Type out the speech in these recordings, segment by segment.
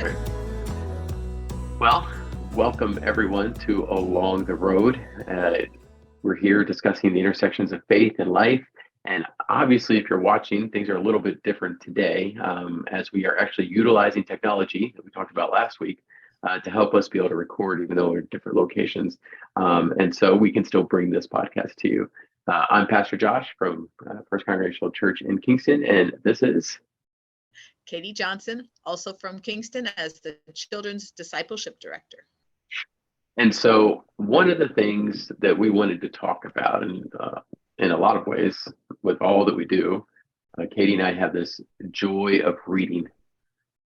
Right. Well, welcome everyone to Along the Road. We're here discussing the intersections of faith and life. And obviously, if you're watching, things are a little bit different today as we are actually utilizing technology that we talked about last week to help us be able to record, even though we're in different locations. And so we can still bring this podcast to you. I'm Pastor Josh from First Congregational Church in Kingston, and this is Katie Johnson, also from Kingston, as the Children's Discipleship Director. And so one of the things that we wanted to talk about, and in a lot of ways, with all that we do, Katie and I have this joy of reading.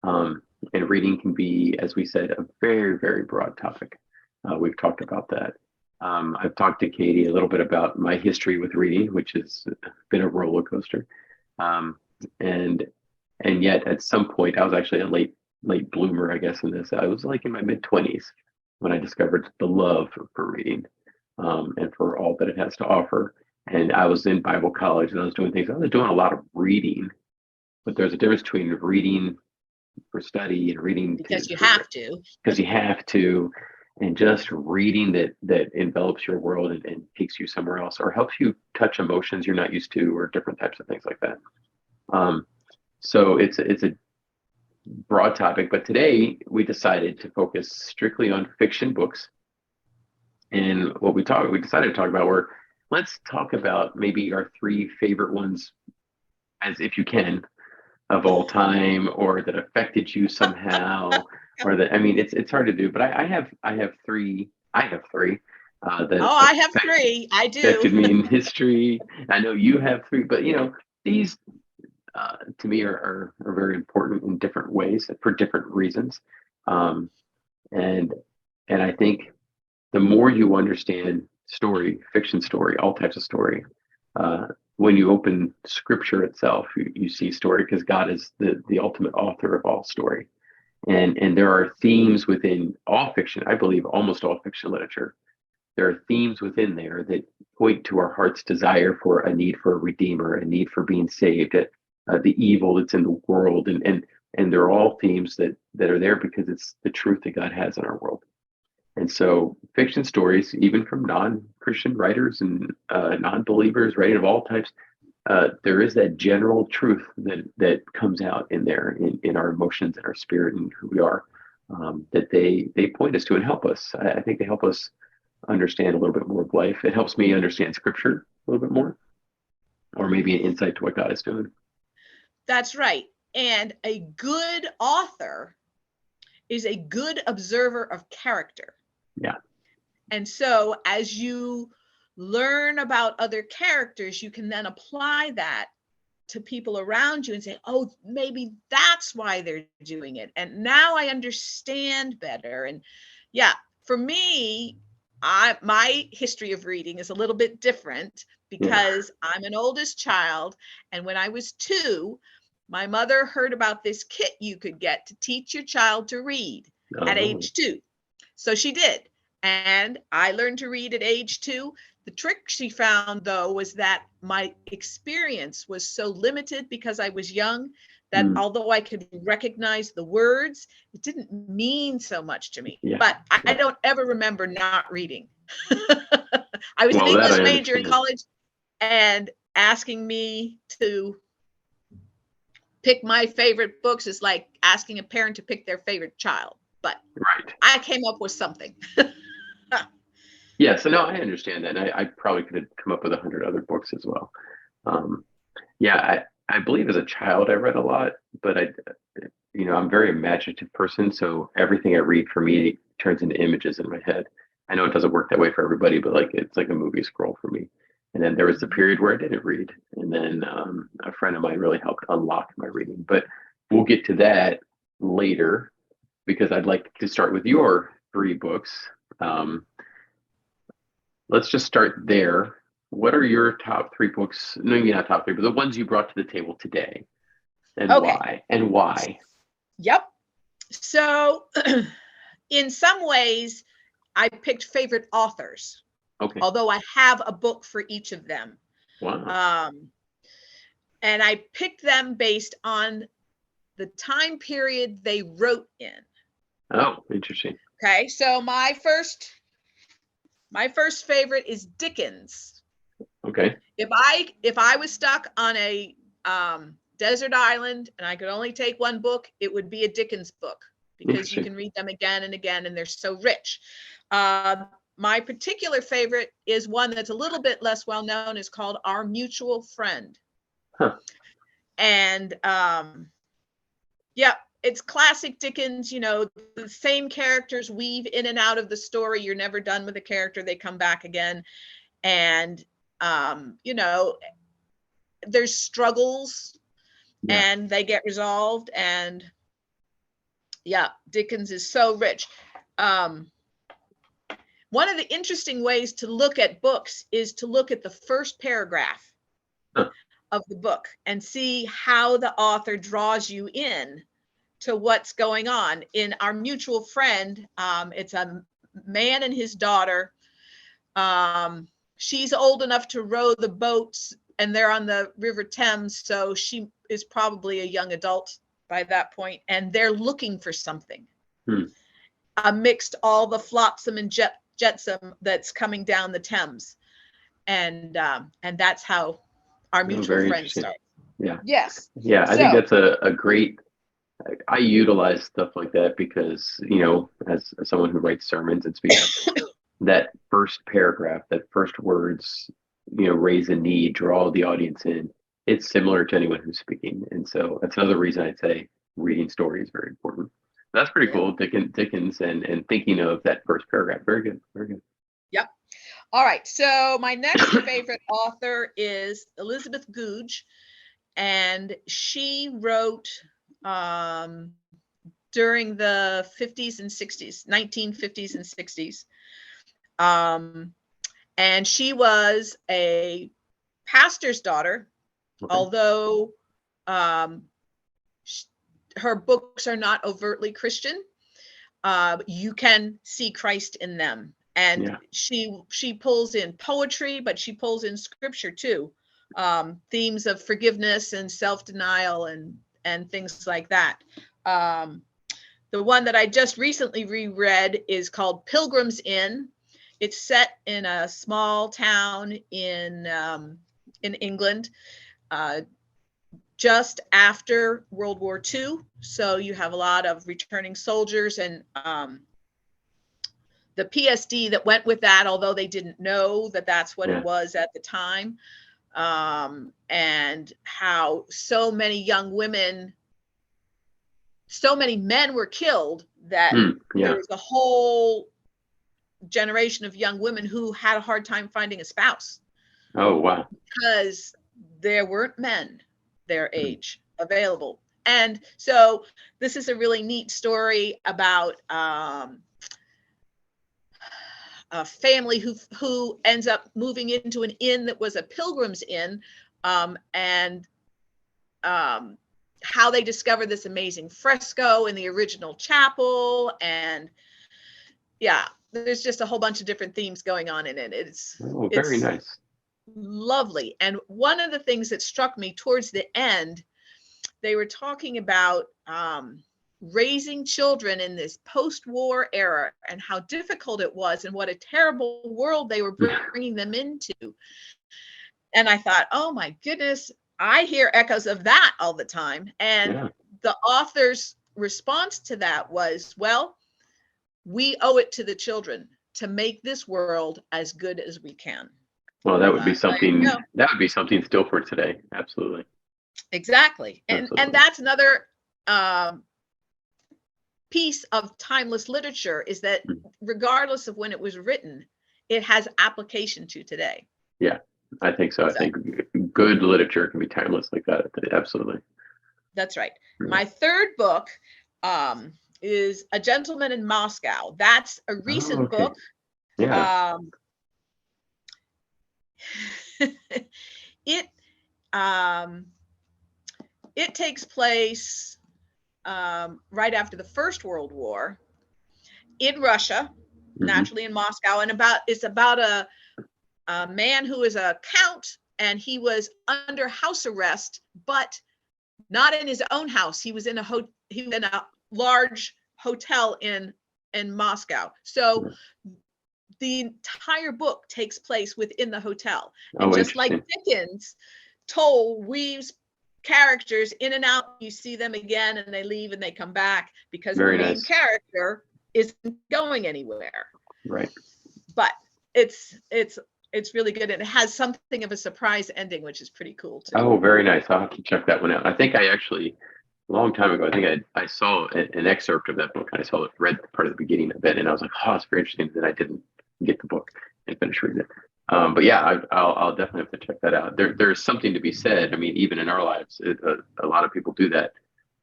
And reading can be, as we said, a very, very broad topic. We've talked about that. I've talked to Katie a little bit about my history with reading, which has been a roller coaster. And yet at some point, I was actually a late bloomer, I guess, in this. I was like in my mid-20s when I discovered the love for reading and for all that it has to offer. And I was in Bible college and I was doing a lot of reading, but there's a difference between reading for study and reading because you have to, and just reading that envelops your world and takes you somewhere else or helps you touch emotions you're not used to or different types of things like that. So it's a broad topic, but today we decided to focus strictly on fiction books. And what we decided to talk about were, let's talk about maybe our three favorite ones, as if you can, of all time, or that affected you somehow, or that, I mean, it's hard to do, but I have three. I have three. I have three. I do. Affected me in history. I know you have three, but these to me are very important in different ways for different reasons. And I think the more you understand fiction story, all types of story, when you open scripture itself, you see story because God is the ultimate author of all story. And there are themes within all fiction. I believe almost all fiction literature. There are themes within there that point to our heart's desire for a need for a redeemer, a need for being saved, the evil that's in the world, and they're all themes that are there because it's the truth that God has in our world. And so fiction stories, even from non-Christian writers and non-believers, writing of all types, there is that general truth that comes out in there in our emotions and our spirit and who we are, that they point us to and help us. I think they help us understand a little bit more of life. It helps me understand scripture a little bit more, or maybe an insight to what God is doing. That's right. And a good author is a good observer of character. Yeah. And so as you learn about other characters, you can then apply that to people around you and say, oh, maybe that's why they're doing it. And now I understand better. And yeah, for me, my history of reading is a little bit different because I'm an oldest child. And when I was 2, my mother heard about this kit you could get to teach your child to read at age 2. So she did. And I learned to read at age 2. The trick she found, though, was that my experience was so limited because I was young that although I could recognize the words, it didn't mean so much to me. Yeah. But I don't ever remember not reading. I was an English major in college, and asking me to pick my favorite books is like asking a parent to pick their favorite child. But I came up with something. Yeah, so no, I understand that. And I probably could have come up with 100 other books as well. I believe as a child I read a lot, but I'm a very imaginative person, so everything I read for me turns into images in my head. I know it doesn't work that way for everybody, but it's like a movie scroll for me. And then there was the period where I didn't read, and then a friend of mine really helped unlock my reading. But we'll get to that later because I'd like to start with your 3 books. Let's just start there. What are your top 3 books? No, maybe not top 3, but the ones you brought to the table today, and why? And why? Yep. So, in some ways, I picked favorite authors. Okay. Although I have a book for each of them. Wow. And I picked them based on the time period they wrote in. Oh, interesting. Okay, so my first favorite is Dickens. Okay. If I was stuck on a desert island and I could only take one book, it would be a Dickens book, because you can read them again and again, and they're so rich. My particular favorite is one that's a little bit less well known. It's called Our Mutual Friend. Huh. And yeah, it's classic Dickens. You know, the same characters weave in and out of the story. You're never done with a character. They come back again. And, you know, there's struggles and they get resolved. And yeah, Dickens is so rich. One of the interesting ways to look at books is to look at the first paragraph of the book and see how the author draws you in to what's going on. In Our Mutual Friend, it's a man and his daughter. She's old enough to row the boats, and they're on the River Thames, so she is probably a young adult by that point, and they're looking for something amidst all the flotsam and jetsam that's coming down the Thames. And that's how Our Mutual Friend starts. Yeah. Yes. Yeah, I think that's a great, I utilize stuff like that because, you know, as someone who writes sermons and speaks, that first paragraph, that first words, you know, raise a need, draw the audience in. It's similar to anyone who's speaking. And so that's another reason I'd say reading story is very important. That's pretty cool. Dickens and thinking of that first paragraph. Very good. Very good. Yep. All right. So my next favorite author is Elizabeth Goudge, and she wrote during the 50s and 60s, 1950s and 60s. And she was a pastor's daughter, although her books are not overtly Christian. You can see Christ in them. And she pulls in poetry, but she pulls in scripture too. Themes of forgiveness and self-denial and things like that. The one that I just recently reread is called Pilgrim's Inn. It's set in a small town in England, just after World War II. So you have a lot of returning soldiers, and the PSD that went with that, although they didn't know that that's what it was at the time, and how so many young women, so many men were killed that there was a whole generation of young women who had a hard time finding a spouse. Oh, wow. Because there weren't men their age available. And so this is a really neat story about a family who ends up moving into an inn that was a Pilgrim's Inn, and how they discover this amazing fresco in the original chapel. And yeah, there's just a whole bunch of different themes going on in it. It's very nice. Lovely. And one of the things that struck me towards the end, they were talking about raising children in this post-war era and how difficult it was and what a terrible world they were bringing them into. And I thought, oh my goodness, I hear echoes of that all the time. And the author's response to that was, well, we owe it to the children to make this world as good as we can. Well, that would be something. That would be something still for today. Absolutely. Exactly. And that's another piece of timeless literature, is that regardless of when it was written, it has application to today. Yeah, I think so. I think good literature can be timeless like that. Absolutely. That's right. My third book is A Gentleman in Moscow. That's a recent book. Yeah. It takes place right after the First World War in Russia, naturally in Moscow, and it's about a man who is a count, and he was under house arrest, but not in his own house. He was in a large hotel in Moscow. So the entire book takes place within the hotel. And just like Dickens, Towles weaves characters in and out. You see them again and they leave and they come back because the main character isn't going anywhere. Right. But it's really good. And it has something of a surprise ending, which is pretty cool too. Oh, very nice. I'll have to check that one out. I think I actually, a long time ago, I think I saw an excerpt of that book. I read part of the beginning of it, and I was like, oh, it's very interesting. Then I didn't get the book and finish reading it. But yeah, I'll definitely have to check that out. There's something to be said. I mean, even in our lives, a lot of people do that,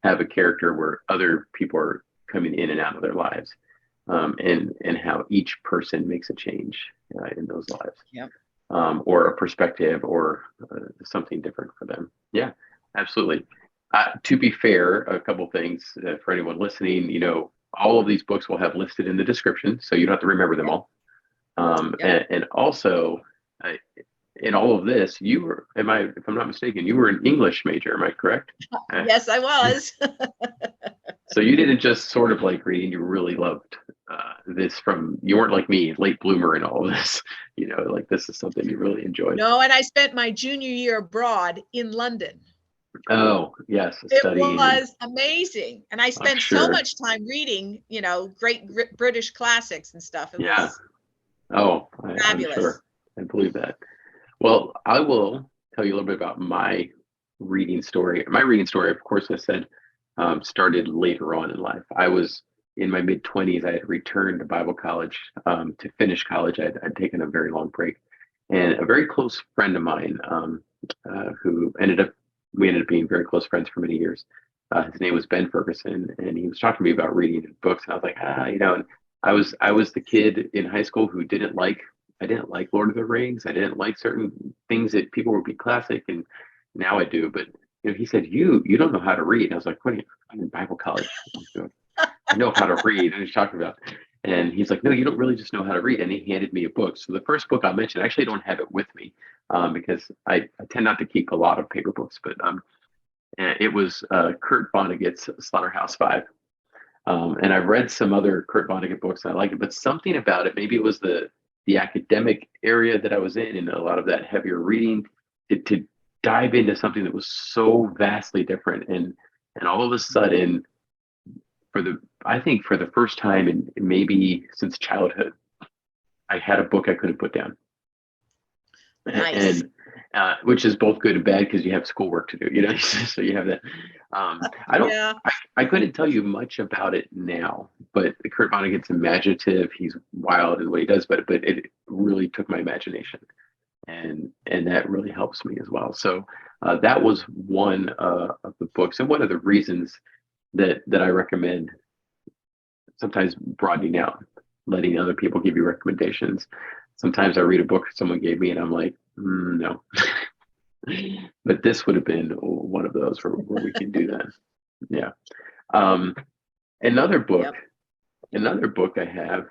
have a character where other people are coming in and out of their lives, and how each person makes a change in those lives. Yep. Or a perspective or something different for them. Yeah, absolutely. To be fair, a couple things for anyone listening, all of these books will have listed in the description, so you don't have to remember them all. And also, in all of this, you were, if I'm not mistaken, you were an English major, am I correct? Yes, I was. So you didn't just sort of like reading, you really loved this you weren't like me, late bloomer in all of this, like this is something you really enjoyed. No, and I spent my junior year abroad in London. Oh, yes. It was amazing. And I spent so much time reading, great British classics and stuff. It was fabulous. I'm sure. I believe that. Well, I will tell you a little bit about my reading story. My reading story, of course, I said, started later on in life. I was in my mid-20s. I had returned to Bible college to finish college. I'd taken a very long break. And a very close friend of mine who we ended up being very close friends for many years. His name was Ben Ferguson, and he was talking to me about reading books. And I was like, and I was the kid in high school who I didn't like Lord of the Rings. I didn't like certain things that people would be classic, and now I do. But he said, you don't know how to read. And I was like, what are you? I'm in Bible college. I know how to read. And he's talking about, and he's like, no, you don't really just know how to read. And he handed me a book. So the first book I mentioned, I actually don't have it with me because I tend not to keep a lot of paper books, but it was Kurt Vonnegut's Slaughterhouse-Five. And I've read some other Kurt Vonnegut books and I like it, but something about it, maybe it was the academic area that I was in and a lot of that heavier reading to dive into something that was so vastly different. And all of a sudden, for the first time in maybe since childhood, I had a book I couldn't put down. Nice. And which is both good and bad because you have schoolwork to do, so you have that. I couldn't tell you much about it now, but Kurt Vonnegut's imaginative. He's wild in what he does, but it really took my imagination, and that really helps me as well. So that was one of the books, and one of the reasons that I recommend sometimes broadening out, letting other people give you recommendations. Sometimes I read a book someone gave me and I'm like, no. But this would have been one of those where we can do that. Yeah. Another book I have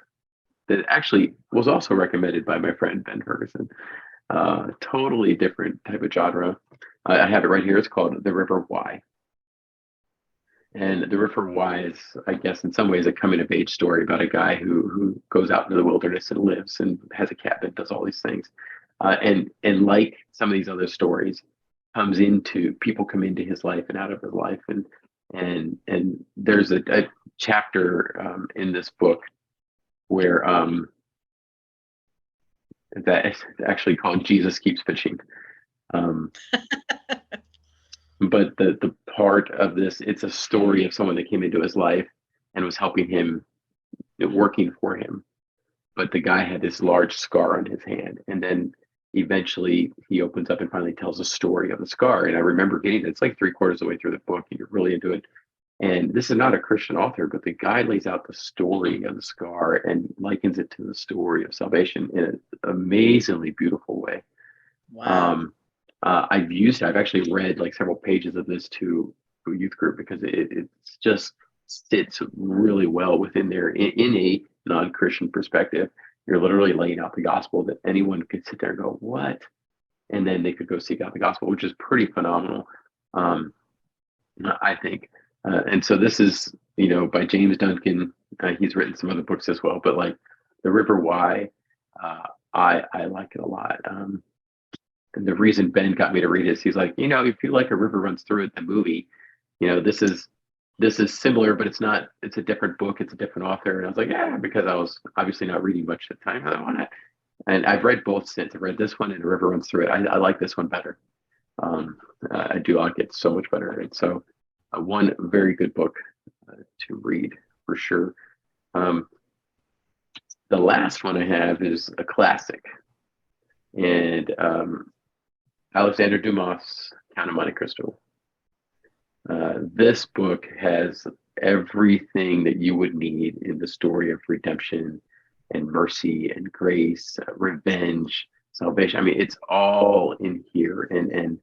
that actually was also recommended by my friend Ben Ferguson. Totally different type of genre. I have it right here. It's called The River Why. And The River Why is, I guess, in some ways a coming of age story about a guy who goes out into the wilderness and lives and has a cabin, does all these things. And like some of these other stories, people come into his life and out of his life. And there's a chapter in this book where that is actually called Jesus Keeps Fishing. But the part of this, it's a story of someone that came into his life and was helping him, working for him. But the guy had this large scar on his hand. And then eventually he opens up and finally tells a story of the scar. And I remember getting it. It's like 3/4 of the way through the book and you're really into it. And this is not a Christian author, but the guy lays out the story of the scar and likens it to the story of salvation in an amazingly beautiful way. Wow. I've actually read like several pages of this to a youth group because it just sits really well within there in a non-Christian perspective. You're literally laying out the gospel that anyone could sit there and go, what? And then they could go seek out the gospel, which is pretty phenomenal. I think. And so this is, by James Duncan. He's written some other books as well, but like The River Why, I like it a lot. And the reason Ben got me to read it is he's like, if you like A River Runs Through It, the movie, this is similar, but it's a different book, it's a different author. And I was like, yeah, because I was obviously not reading much at the time. I want to, and I've read both since. I've read this one and A River Runs Through It. I like this one better. I do like it so much better. And so one very good book to read for sure. The last one I have is a classic, and Alexandre Dumas, Count of Monte Cristo. This book has everything that you would need in the story of redemption and mercy and grace, revenge, salvation. I mean, it's all in here, and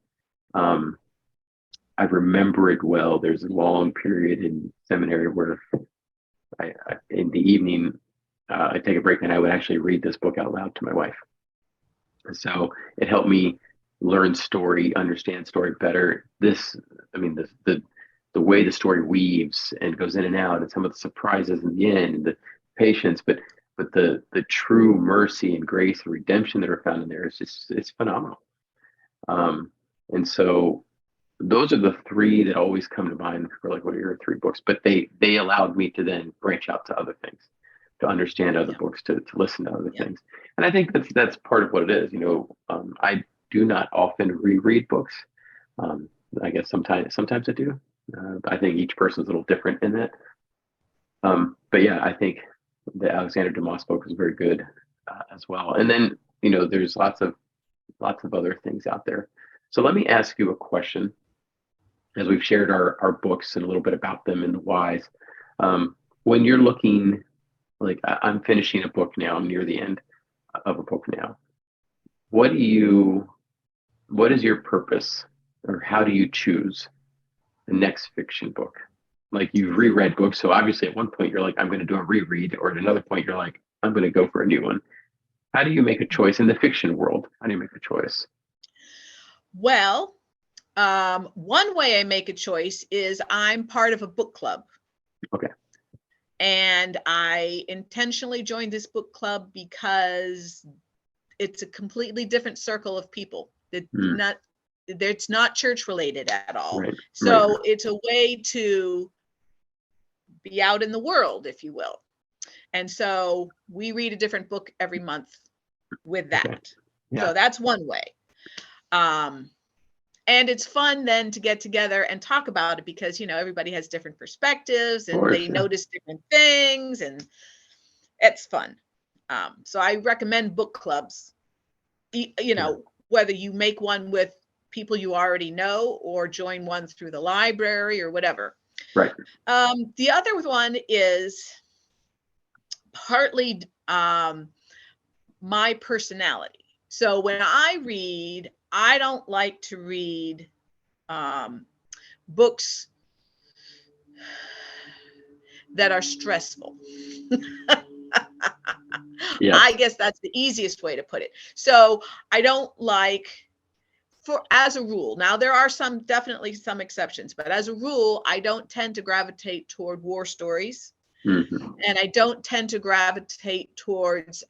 I remember it well. There's a long period in seminary where in the evening, I take a break and I would actually read this book out loud to my wife. So it helped me learn story, understand story better. The way the story weaves and goes in and out, and some of the surprises in the end, and the patience, but the true mercy and grace and redemption that are found in there is it's phenomenal. And so those are the three that always come to mind for like, what are your three books? But they allowed me to then branch out to other things, to understand other books, to listen to other things. And I think that's part of what it is. I do not often reread books. I guess sometimes I do. I think each person's a little different in that. But yeah, I think the Alexandre Dumas book is very good as well. And then, there's lots of other things out there. So let me ask you a question, as we've shared our books and a little bit about them and the whys. When you're looking, like I'm finishing a book now, I'm near the end of a book now. What is your purpose, or how do you choose the next fiction book? Like, you've reread books, so obviously at one point you're like, I'm going to do a reread, or at another point you're like, I'm going to go for a new one. How do you make a choice in the fiction world? How do you make a choice? Well, one way I make a choice is I'm part of a book club. Okay. And I intentionally joined this book club because it's a completely different circle of people. It's not church related at all. Right. So it's a way to be out in the world, if you will. And so we read a different book every month with that. Okay. Yeah. So that's one way. And it's fun then to get together and talk about it because, everybody has different perspectives and they notice different things, and it's fun. So I recommend book clubs, whether you make one with people you already know or join one through the library or whatever. Right. The other one is partly my personality. So when I read, I don't like to read books that are stressful. Yeah. I guess that's the easiest way to put it. So I don't like, as a rule, now there are definitely some exceptions, but as a rule, I don't tend to gravitate toward war stories. Mm-hmm. And I don't tend to gravitate towards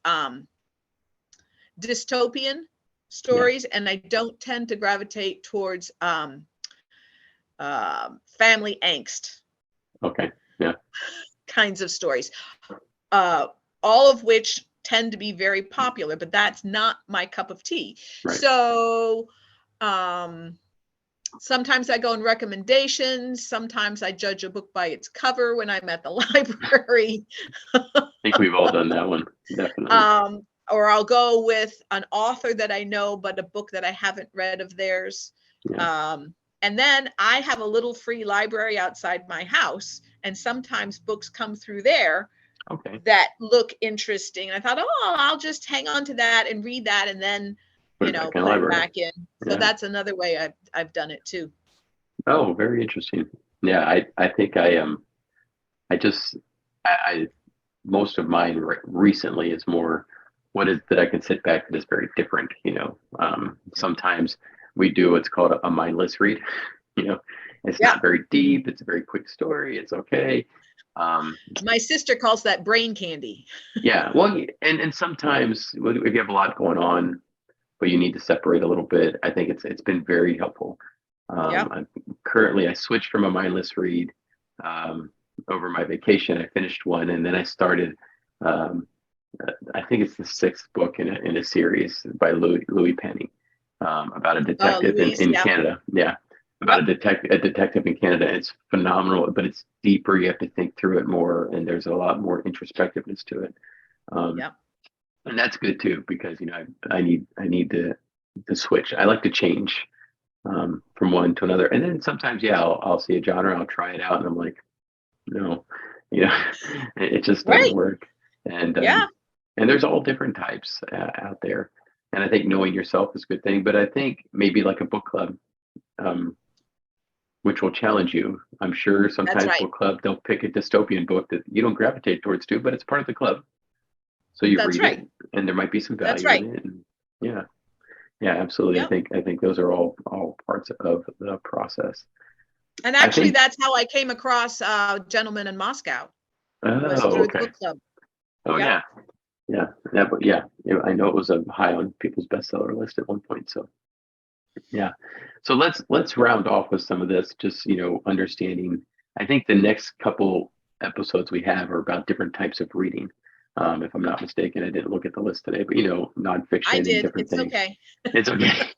dystopian stories, and I don't tend to gravitate towards family angst. Okay. Yeah. Kinds of stories, all of which tend to be very popular, but that's not my cup of tea. Right. So sometimes I go in recommendations. Sometimes I judge a book by its cover when I'm at the library. I think we've all done that one, definitely. Or I'll go with an author that I know, but a book that I haven't read of theirs. Yeah. And then I have a little free library outside my house, and sometimes books come through there that look interesting. And I thought, I'll just hang on to that and read that, and then put it back in. So that's another way I've done it too. Oh, very interesting. Yeah, I think I most of mine recently is more, what is that I can sit back and is very different. Sometimes we do what's called a mindless read, It's Yeah. not very deep. It's a very quick story. It's okay. My sister calls that brain candy. Yeah. Well, and sometimes if you have a lot going on, but you need to separate a little bit, I think it's been very helpful. Yeah. I switched from a mindless read over my vacation. I finished one, and then I started. Um, I think it's the sixth book in a series by Louis Penny about a detective Louise, in yeah. Canada. Yeah, about Yep. a detective in Canada. It's phenomenal, but it's deeper. You have to think through it more, and there's a lot more introspectiveness to it. Yep. And that's good too, because I need to switch. I like to change from one to another, and then sometimes I'll see a genre, I'll try it out, and I'm like, no, you know, it just doesn't Right. work. And Yeah. and there's all different types out there, and I think knowing yourself is a good thing. But I think maybe like a book club, um, which will challenge you. I'm sure That's sometimes right. book club they'll pick a dystopian book that you don't gravitate towards too, but it's part of the club. So you That's read right. it, and there might be some That's value right. in it. And yeah, yeah, absolutely. Yep. I think those are all parts of the process. And I actually, think. that's how I came across Gentleman in Moscow, was Oh, through the okay. book club. Oh, Yep. yeah, but I know it was a high on people's bestseller list at one point. So yeah, so let's round off with some of this. Just understanding. I think the next couple episodes we have are about different types of reading. If I'm not mistaken, I didn't look at the list today, but I nonfiction and did. different It's things. okay. It's okay.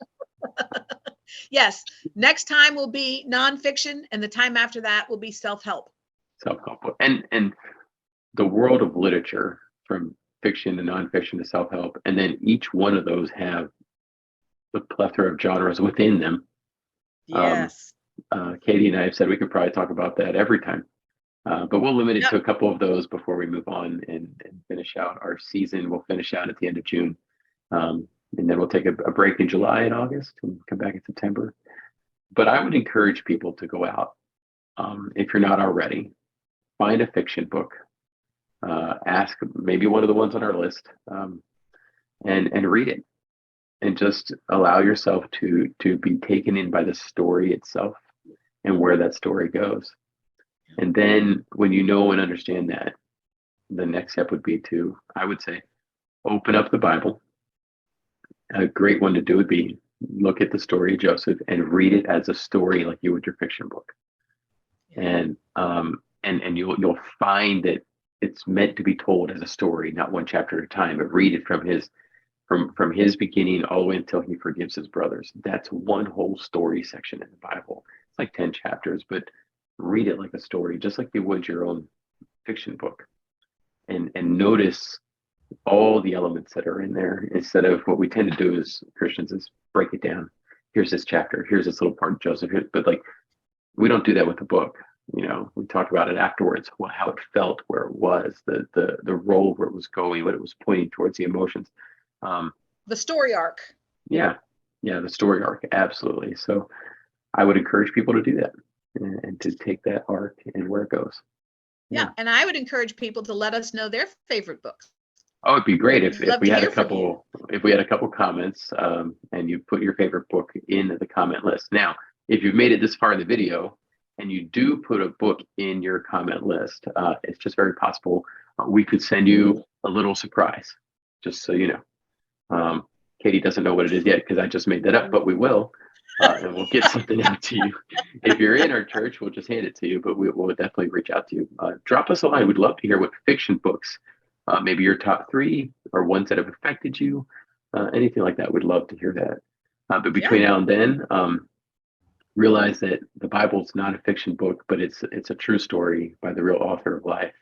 Yes. Next time will be nonfiction, and the time after that will be self-help. Self-help book. And the world of literature, from fiction to nonfiction to self-help, and then each one of those have the plethora of genres within them. Yes. Katie and I have said we could probably talk about that every time, but we'll limit it Yep. to a couple of those before we move on and finish out our season. We'll finish out at the end of June, and then we'll take a break in July and August and come back in September. But I would encourage people to go out, if you're not already, find a fiction book, ask maybe one of the ones on our list, and read it, and just allow yourself to be taken in by the story itself and where that story goes. And then when you know and understand that, the next step would be to, I would say, open up the Bible. A great one to do would be look at the story of Joseph and read it as a story like you would your fiction book. And you'll find that it's meant to be told as a story, not one chapter at a time, but read it from his beginning all the way until he forgives his brothers. That's one whole story section in the Bible. It's like 10 chapters, but read it like a story, just like you would your own fiction book. And notice all the elements that are in there, instead of what we tend to do as Christians is break it down. Here's this chapter, here's this little part of Joseph, but like, we don't do that with the book. We talk about it afterwards, how it felt, where it was, the role where it was going, what it was pointing towards, the emotions. The story arc. Yeah, the story arc, absolutely. So I would encourage people to do that and to take that arc and where it goes. Yeah. And I would encourage people to let us know their favorite books. Oh, it'd be great if Love we to had a hear from you. couple comments, and you put your favorite book in the comment list. Now, if you've made it this far in the video and you do put a book in your comment list, it's just very possible we could send you a little surprise, just so you know. Katie doesn't know what it is yet because I just made that up, but we will, and we'll get something out to you. If you're in our church, we'll just hand it to you, but we'll definitely reach out to you. Drop us a line. We'd love to hear what fiction books, maybe your top 3 or ones that have affected you, anything like that. We'd love to hear that. But between now and then, realize that the Bible's not a fiction book, but it's a true story by the real author of life.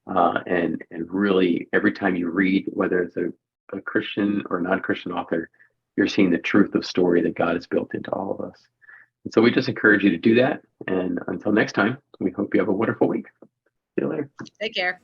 And really, every time you read, whether it's a Christian or non-Christian author, you're seeing the truth of story that God has built into all of us. And so we just encourage you to do that. And until next time, we hope you have a wonderful week. See you later. Take care.